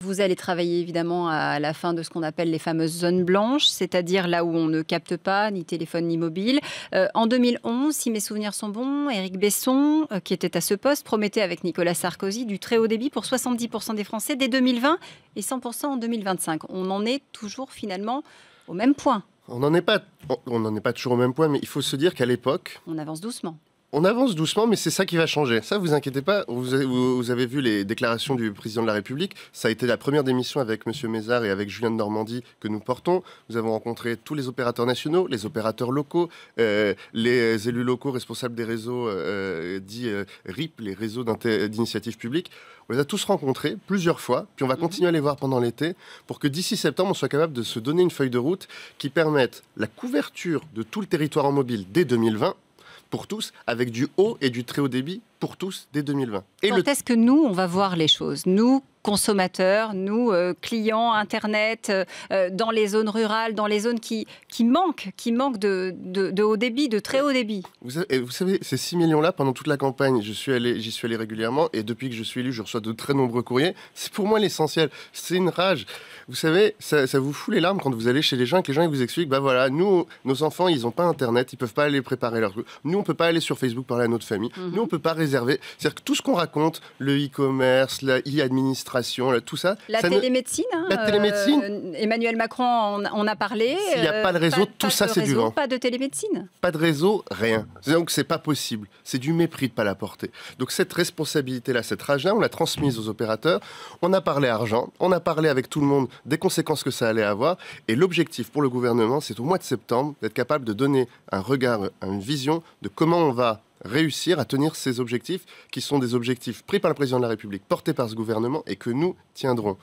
Vous allez travailler évidemment à la fin de ce qu'on appelle les fameuses zones blanches, c'est-à-dire là où on ne capte pas ni téléphone ni mobile. En 2011, si mes souvenirs sont bons, Éric Besson, qui était à ce poste, promettait avec Nicolas Sarkozy du très haut débit pour 70% des Français dès 2020 et 100% en 2025. On en est toujours finalement au même point. On n'en est pas toujours au même point, mais il faut se dire qu'à l'époque... On avance doucement. On avance doucement, mais c'est ça qui va changer. Ça, vous inquiétez pas. Vous avez vu les déclarations du président de la République. Ça a été la première démission avec M. Mézard et avec Julien de Normandie que nous portons. Nous avons rencontré tous les opérateurs nationaux, les opérateurs locaux, les élus locaux responsables des réseaux dits RIP, les réseaux d'initiative publique. On les a tous rencontrés plusieurs fois, puis on va continuer à les voir pendant l'été pour que d'ici septembre, on soit capable de se donner une feuille de route qui permette la couverture de tout le territoire en mobile dès 2020, pour tous, avec du haut et du très haut débit pour tous dès 2020. Quand est-ce que nous, on va voir les choses? Nous, consommateurs, nous, clients, Internet, dans les zones rurales, dans les zones qui manquent de haut débit, de très haut débit. Vous savez, ces 6 millions-là, pendant toute la campagne, j'y suis allé régulièrement, et depuis que je suis élu, je reçois de très nombreux courriers. C'est pour moi l'essentiel. C'est une rage. Vous savez, ça vous fout les larmes quand vous allez chez les gens et que les gens ils vous expliquent, bah voilà, nous, nos enfants, ils n'ont pas Internet, ils peuvent pas aller préparer leur truc. Nous, on peut pas aller sur Facebook parler à notre famille. Nous, on peut pas réserver. C'est-à-dire que tout ce qu'on raconte, le e-commerce, la e-administration, tout ça... La télémédecine, Emmanuel Macron en a parlé. S'il n'y a pas de réseau, tout ça, c'est du vent. Pas de télémédecine. Pas de réseau, rien. Donc, c'est pas possible. C'est du mépris de ne pas l'apporter. Donc, cette responsabilité-là, cette rage-là, on l'a transmise aux opérateurs. On a parlé argent. On a parlé avec tout le monde des conséquences que ça allait avoir. Et l'objectif pour le gouvernement, c'est au mois de septembre d'être capable de donner un regard, une vision de comment on va réussir à tenir ces objectifs qui sont des objectifs pris par le président de la République, portés par ce gouvernement et que nous tiendrons.